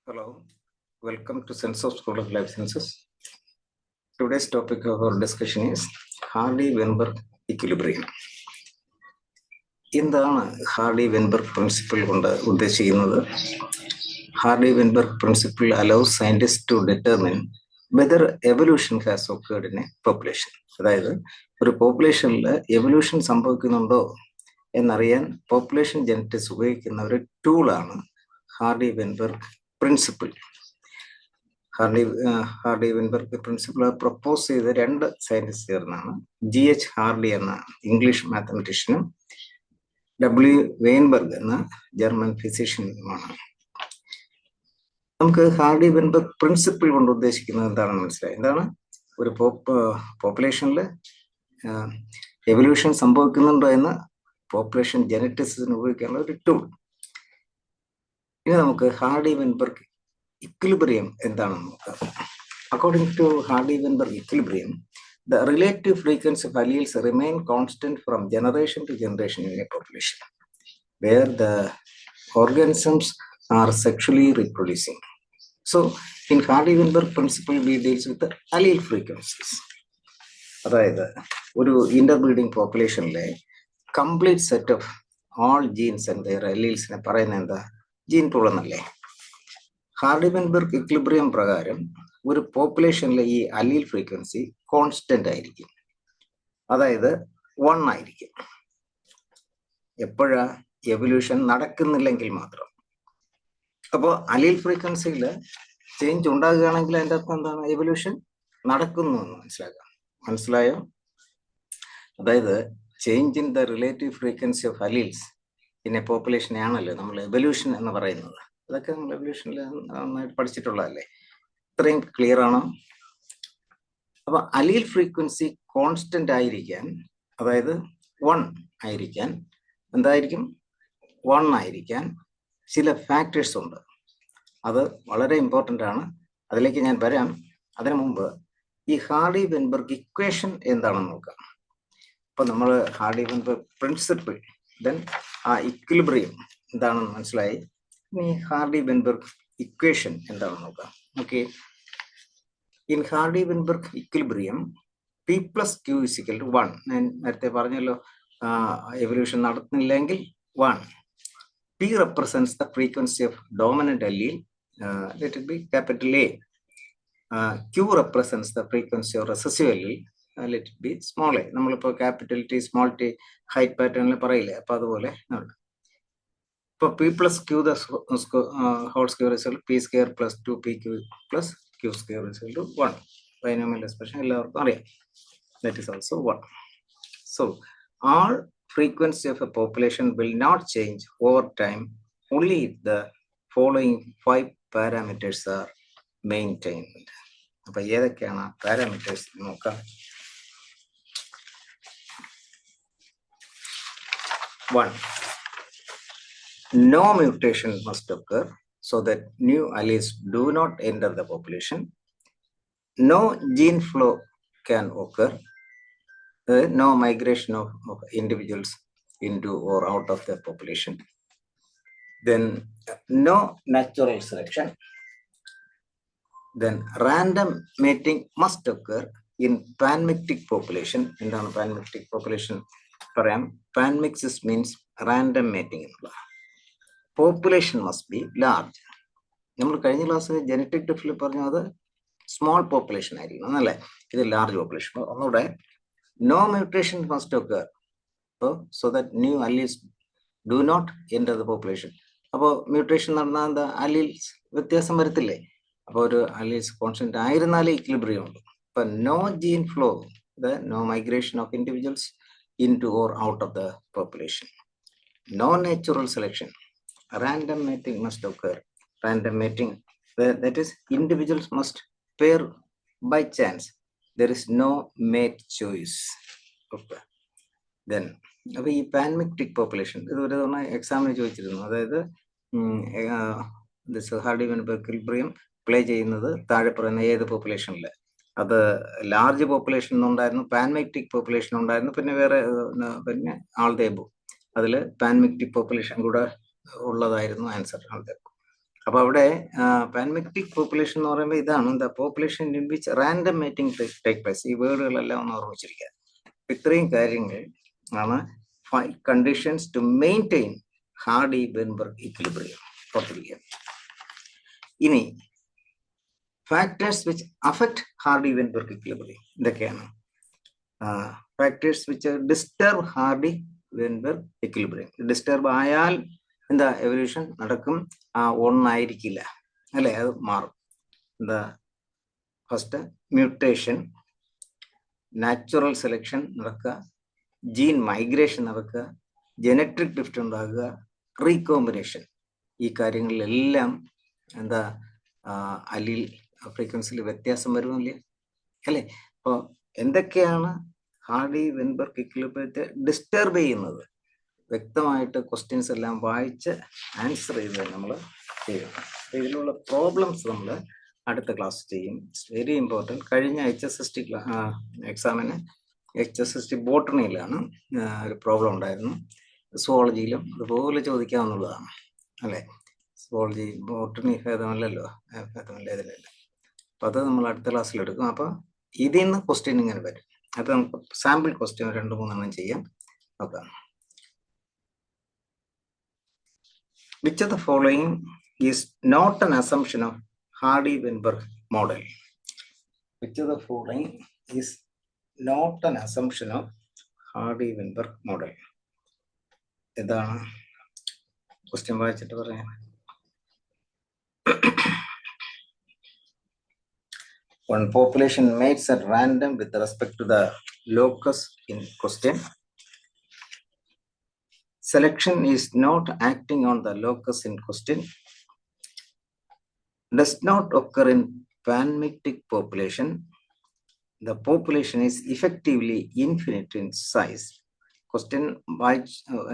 Hello, welcome to Sense of School of Life Sciences. Today's topic of our discussion is Hardy-Weinberg equilibrium. എന്താണ് ഹാർഡി-വെൻബർഗ് principle കൊണ്ട് ഉദ്ദേശിക്കുന്നത്? Hardy-Weinberg principle allows scientists to determine whether evolution has occurred in a population. അതായത് ഒരു പോപ്പുലേഷനിൽ evolution സംഭവിക്കുന്നുണ്ടോ എന്നറിയാൻ population genetics ഉപയോഗിക്കുന്ന ഒരു ടൂളാണ് ഹാർഡി-വെൻബർഗ് principle. ഹാർഡി-വെൻബർഗ് principle propose ചെയ്ത രണ്ട് സയന്റിസ്റ്റ് ചേർന്നാണ്. GH ഹാർഡി എന്ന ഇംഗ്ലീഷ് മാത്തമെറ്റീഷ്യനും W വെയിൻബർഗ് എന്ന ജർമ്മൻ ഫിസിഷ്യനുമാണ്. നമുക്ക് ഹാർഡി-വെൻബർഗ് പ്രിൻസിപ്പിൾ കൊണ്ട് ഉദ്ദേശിക്കുന്നത് എന്താണെന്ന് മനസ്സിലായി. എന്താണ്? ഒരു പോപ്പുലേഷനിൽ എവല്യൂഷൻ സംഭവിക്കുന്നുണ്ടോ എന്ന് പോപ്പുലേഷൻ ജെനറ്റിക്സിന് ഉപയോഗിക്കാനുള്ള ഒരു ടൂൾ. ഇനി നമുക്ക് ഹാർഡി-വെൻബർഗ് equilibrium എന്താണെന്ന് നോക്കാം. According to Hardy-Weinberg equilibrium, the relative frequency of alleles remain constant from generation to generation in a population where the organisms are sexually reproducing. So, in Hardy-Weinberg principle, we deals with the allele frequencies. അതായത് ഒരു interbreeding പോപ്പുലേഷനിലെ complete set of all genes and their അലീൽസിനെ പറയുന്നത് എന്താ? Gene pool എന്നല്ലേ. ഹാർഡി-വെൻബർഗ് equilibrium പ്രകാരം ഒരു പോപ്പുലേഷനിലെ ഈ അലീൽ ഫ്രീക്വൻസി കോൺസ്റ്റന്റ് ആയിരിക്കും, അതായത് 1 ആയിരിക്കും. എപ്പോഴാ? എവല്യൂഷൻ നടക്കുന്നില്ലെങ്കിൽ മാത്രം. അപ്പോൾ അലീൽ ഫ്രീക്വൻസിയിൽ ചേഞ്ച് ഉണ്ടാകുകയാണെങ്കിൽ അതിൻ്റെ അർത്ഥം എന്താണ്? എവല്യൂഷൻ നടക്കുന്നു എന്ന് മനസ്സിലായോ? അതായത് change in the relative frequency of alleles in a പോപ്പുലേഷനെ ആണല്ലോ നമ്മൾ എവല്യൂഷൻ എന്ന് പറയുന്നത്. അതൊക്കെ നമ്മൾ എവല്യൂഷനിൽ നന്നായിട്ട് പഠിച്ചിട്ടുള്ളതല്ലേ. ഇത്രയും ക്ലിയർ ആണ്. അപ്പൊ അലീൽ ഫ്രീക്വൻസി കോൺസ്റ്റന്റ് ആയിരിക്കാൻ, അതായത് 1 ആയിരിക്കാൻ, എന്തായിരിക്കും? 1 ആയിരിക്കാൻ ചില ഫാക്ടേഴ്സ് ഉണ്ട്. അത് വളരെ ഇമ്പോർട്ടൻ്റ് ആണ്. അതിലേക്ക് ഞാൻ വരാം. അതിനു മുമ്പ് ഈ ഹാർഡി-വെൻബർഗ് ഇക്വേഷൻ എന്താണെന്ന് നോക്കാം. അപ്പൊ നമ്മൾ ഹാർഡി-വെൻബർഗ് പ്രിൻസിപ്പിൾ, ദെൻ ആ ഇക്വിലിബ്രിയം എന്താണെന്ന് മനസ്സിലായി. ഇനി ഹാർഡി-വെൻബർഗ് ഇക്വേഷൻ എന്താണെന്ന് നോക്കാം. Okay, in Hardy Weinberg equilibrium P plus Q is equal to 1. ഞാൻ നേരത്തെ പറഞ്ഞല്ലോ, evolution നടത്തുന്നില്ലെങ്കിൽ 1. P represents the frequency of dominant allele, let it be capital A. Q represents the frequency of recessive allele, let it be small a. നമ്മളിപ്പോൾ capital T small T height പാറ്റേണിൽ പറയില്ലേ, അപ്പൊ അതുപോലെ ഇപ്പൊ P plus Q the whole square is equal to P square plus 2PQ plus Q square is equal to 1. Binomial expression എല്ലാവർക്കും അറിയാം. That is also 1. So all frequency of a population will not change over time, only if the following 5 parameters are maintained. അപ്പൊ ഏതൊക്കെയാണ് parameters നോക്കാം. 1. No mutation must occur so that new alleles do not enter the population. No gene flow can occur. No migration of individuals into or out of the population. Then no natural selection. Then random mating must occur in panmictic population. എന്താണ് panmictic population? പറയാം. Panmixis means random mating. Population must be large. നമ്മൾ കഴിഞ്ഞ ക്ലാസ്സിൽ genetic ഡിഫിൽ പറഞ്ഞത് small population ആയിരിക്കണം എന്നല്ലേ. ഇത് large population. ഒന്നുകൂടെ, no mutation must occur so that new alleles do not enter the population. അപ്പോൾ മ്യൂട്ടേഷൻ നടന്നാൽ എന്താ? അലീൽസ് വ്യത്യാസം വരത്തില്ലേ. അപ്പോൾ ഒരു അലീൽസ് കോൺസ്റ്റന്റ് ആയിരുന്നാലേ ഇക്വിലിബ്രിയം ഉണ്ട്. ഇപ്പൊ no gene flow, no migration of individuals into or out of the population. No natural selection. Random mating must occur. Random mating, that is, individuals must pair by chance. There is no mate choice. Okay. Then, അപ്പോൾ ഈ പാൻമിക്റ്റിക് population ഇത് ഒരു തവണ എക്സാമിന് ചോദിച്ചിരുന്നു. അതായത് ഹാർഡി-വെൻബർഗ് equilibrium play ചെയ്യുന്നത് താഴെ പറയുന്ന ഏത് പോപ്പുലേഷനിൽ? അത് ലാർജ് പോപ്പുലേഷൻ ഉണ്ടായിരുന്നു, പാൻമിക്റ്റിക് പോപ്പുലേഷൻ ഉണ്ടായിരുന്നു, പിന്നെ വേറെ പിന്നെ ആൾദേബു. അതിൽ പാൻമിക്റ്റിക് പോപ്പുലേഷൻ കൂടെ ഉള്ളതായിരുന്നു ആൻസർ. അപ്പൊ അവിടെ പാൻമെറ്റിക് പോപ്പുലേഷൻ എന്ന് പറയുമ്പോൾ ഇതാണ് the population in which random mating take place. ഈ വേർഡുകളെല്ലാം ഒന്ന് ഓർമ്മിച്ചിരിക്കുക. ഇത്രയും കാര്യങ്ങൾ ആണ് conditions to maintain Hardy Weinberg equilibrium. ഓർത്തിരിക്കുക. ഇനി factors which affect Hardy Weinberg equilibrium എന്തൊക്കെയാണ്? Factors which disturb Hardy Weinberg equilibrium. Disturb ആയാൽ എന്താ എവല്യൂഷൻ നടക്കും, ഒന്നായിരിക്കില്ല അല്ലെ, അത് മാറും. എന്താ? ഫസ്റ്റ് മ്യൂട്ടേഷൻ, നാച്ചുറൽ സെലക്ഷൻ നടക്കുക, ജീൻ മൈഗ്രേഷൻ നടക്കുക, ജനറ്റിക് ഡ്രിഫ്റ്റ് ഉണ്ടാകുക, റീകോമ്പിനേഷൻ. ഈ കാര്യങ്ങളിലെല്ലാം എന്താ അലീൽ ഫ്രീക്വൻസിയിൽ വ്യത്യാസം വരുന്നില്ലേ അല്ലേ? അപ്പോൾ എന്തൊക്കെയാണ് ഹാർഡി-വെൻബർഗ് ഇക്വിലിബ്രിയത്തെ ഡിസ്റ്റർബ് ചെയ്യുന്നത്? വ്യക്തമായിട്ട് ക്വസ്റ്റ്യൻസ് എല്ലാം വായിച്ച് ആൻസർ ചെയ്ത് നമ്മൾ ചെയ്യണം. ഇതിലുള്ള പ്രോബ്ലംസ് നമ്മൾ അടുത്ത ക്ലാസ് ചെയ്യും. It's very important. കഴിഞ്ഞ HSST എക്സാമിന് HSST ബോട്ടണിയിലാണ് ഒരു പ്രോബ്ലം ഉണ്ടായിരുന്നു. സുവോളജിയിലും അതുപോലെ ചോദിക്കാവുന്നതാണ് അല്ലേ? സുവോളജി ബോട്ടണി ഭേദമല്ലല്ലോ, ഭേദമല്ല ഇതിലല്ല. അപ്പം അത് നമ്മൾ അടുത്ത ക്ലാസ്സിൽ എടുക്കും. അപ്പോൾ ഇതിൽ നിന്ന് ക്വസ്റ്റ്യൻ ഇങ്ങനെ വരും. അത് നമുക്ക് സാമ്പിൾ ക്വസ്റ്റ്യൻ 2-3 ചെയ്യാം. നോക്കാം. Which of the following is not an assumption of Hardy-Weinberg model? Which of the following is not an assumption of Hardy-Weinberg model? എന്താണ് ക്വസ്റ്റ്യൻ വായിച്ചിട്ട് പറയാം. One population mates at random with respect to the locus in question. Selection is not acting on the locus in question. Does not occur in panmictic population. The population is effectively infinite in size. Question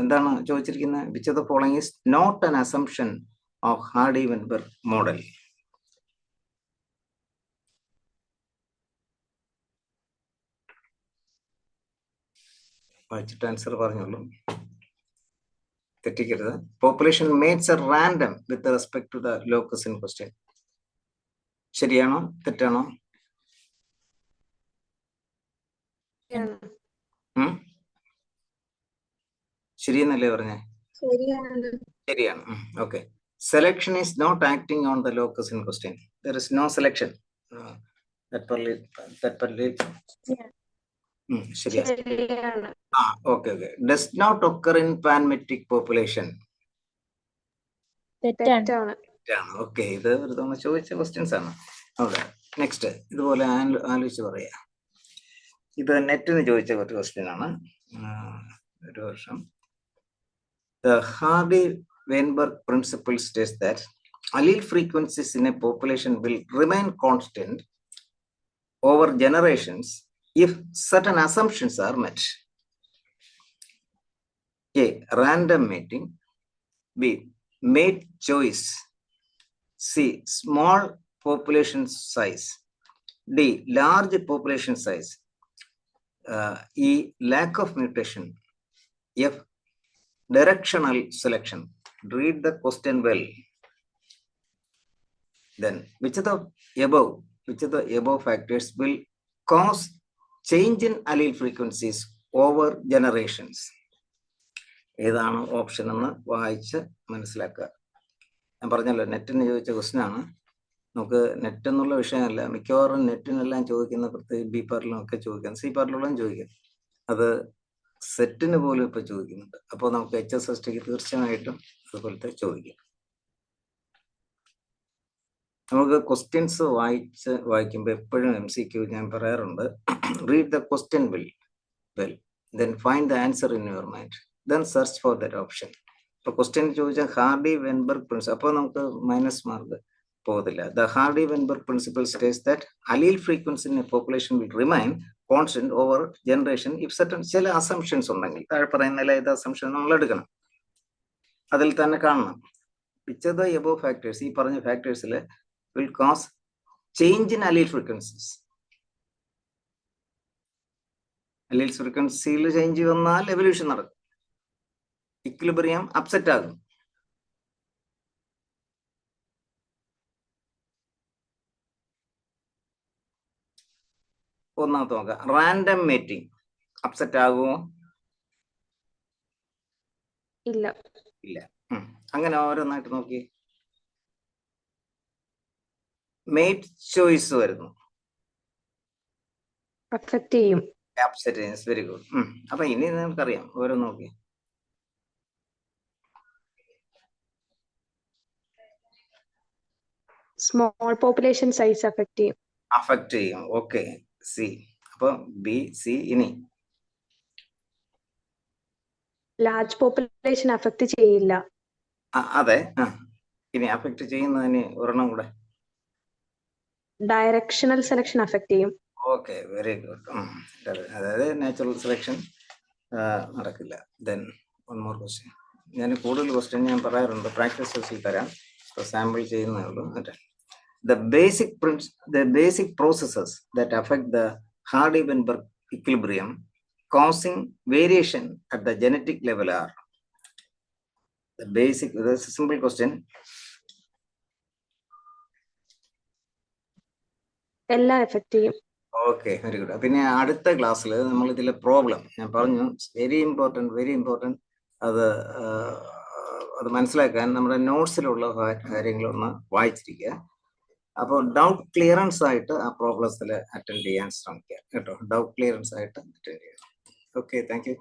endana choichirikkunna? Which of the following is not an assumption of Hardy-Weinberg model? വായിച്ചിട്ട് answer പറഞ്ഞോളൂ, തെറ്റിക്കരുത്. Population mates are random with respect to the locus in question. ശരിയാണോ തെറ്റാണോ? ശരിയെന്നല്ലേ പറഞ്ഞേ? ശരിയാണ്. Okay. Selection is not acting on the locus in question. There is no selection. ശരിയാണ്. Okay. Does not occur in panmictic population. തെറ്റാണ്. Okay. ഇത് ഒരു തവണ ചോദിച്ച ക്വസ്റ്റ്യൻസ് ആണ്. ഓക്കെ. നെക്സ്റ്റ് ഇതുപോലെ ആലോചിച്ച് പറയാ. ഇത് നെറ്റിന് ചോദിച്ച ഒരു ക്വസ്റ്റ്യൻ ആണ്. ഒരു വർഷം The Hardy-Weinberg principle states that allele frequencies in a population will remain constant over generations if certain assumptions are met. A. Random mating. B. Mate choice. C. Small population size. D. Large population size. E. Lack of mutation. F. Directional selection. Read the question well. Then, which of the above factors will cause change in allele frequencies over generations? ഏതാണ് option എന്ന് വായിച്ച് മനസ്സിലാക്കുക. ഞാൻ പറഞ്ഞല്ലോ നെറ്റിന് ചോദിച്ച question ആണ്. നമുക്ക് net എന്നുള്ള വിഷയമല്ല, മിക്കവാറും നെറ്റിനെല്ലാം ചോദിക്കുന്ന, പ്രത്യേകിച്ച് ബി പാർട്ടിലും ഒക്കെ ചോദിക്കാം, സി പാർട്ടിലും ചോദിക്കാം. അത് സെറ്റിന് പോലും ഇപ്പൊ ചോദിക്കുന്നുണ്ട്. അപ്പോൾ നമുക്ക് HSSTക്ക് തീർച്ചയായിട്ടും അതുപോലത്തെ ചോദിക്കാം. നമുക്ക് ക്വസ്റ്റ്യൻസ് വായിക്കുമ്പോൾ എപ്പോഴും MCQ ഞാൻ പറയാറുണ്ട്, read the question well, then find the answer in your mind, then search for that option. ഇപ്പൊ ക്വസ്റ്റ്യൻ ചോദിച്ചാൽ Hardy-Weinberg പ്രിൻസിപ്പിൾ, അപ്പോൾ നമുക്ക് മൈനസ് മാർക്ക് പോകത്തില്ല. The Hardy-Weinberg principle states that allele frequency in a population will remain constant over generation if certain ചില assumptions ഉണ്ടെങ്കിൽ, താഴെ പറയുന്ന ഏത് അസംഷൻ നമ്മൾ എടുക്കണം, അതിൽ തന്നെ കാണണം. which of the above factors, ഈ പറഞ്ഞ ഫാക്ടേഴ്സിൽ will cause change in allele frequencies. allele frequencyയിൽ ചേഞ്ച് വന്നാൽ എവല്യൂഷൻ നടക്കും, ഇക്വിലിബ്രിയം അപ്സെറ്റ് ആകും. ഒന്നാമത്തെ നോക്കാം. റാൻഡം മേറ്റിംഗ് അപ്സെറ്റ് ആകുമോ? ഇല്ല. ഇല്ല. അങ്ങനെ ഓരോന്നായിട്ട് നോക്കി. മേറ്റ് ചോയ്സ് വരുന്നു, അഫക്റ്റ് ചെയ്യും. അപ്സെറ്റ്. Very good. അപ്പൊ ഇനി നമുക്കറിയാം, ഓരോ നോക്കി. സ്മോൾ പോപ്പുലേഷൻ സൈസ് അഫക്റ്റ് ചെയ്യും. അഫക്റ്റ് ചെയ്യും. Okay, C. അപ്പൊ ബി, സി. ഇനി ലാർജ് പോപ്പുലേഷൻ അഫക്റ്റ് ചെയ്യില്ല. അതെ. ഇനി അഫക്റ്റ് ചെയ്യുന്നതിന് ഒരെണ്ണം കൂടെ. ഡയറക്ഷണൽ സെലക്ഷൻ അഫക്റ്റ് ചെയ്യും. Okay, very good. അതായത് നാച്ചുറൽ സെലക്ഷൻ നടക്കില്ല. Then one more question. ഞാൻ കൂടുതൽ ക്വസ്റ്റ്യൻ ഞാൻ പറയാറുണ്ട്, പ്രാക്ടീസ് സെഷനിൽ തരാം, സാമ്പിൾ ചെയ്യുന്നേ ഉള്ളൂ. The basic processes that affect the Hardy-Weinberg equilibrium causing variation at the genetic level are the basic. This is a simple question. എല്ലാം എഫക്റ്റ് ചെയ്യും. Okay, very good. പിന്നെ അടുത്ത ക്ലാസ്സിൽ നമ്മൾ ഇതിലെ പ്രോബ്ലം ഞാൻ പറഞ്ഞു, വെരി ഇമ്പോർട്ടൻറ്റ്. അത് മനസ്സിലാക്കാൻ നമ്മുടെ നോട്ട്സിലുള്ള കാര്യങ്ങളൊന്ന് വായിച്ചിരിക്കുക. അപ്പോൾ ഡൗട്ട് ക്ലിയറൻസ് ആയിട്ട് ആ പ്രോബ്ലംസിൽ അറ്റൻഡ് ചെയ്യാൻ ശ്രമിക്കുക കേട്ടോ. ഡൗട്ട് ക്ലിയറൻസ് ആയിട്ട് അറ്റൻഡ് ചെയ്യുക. Okay, thank you.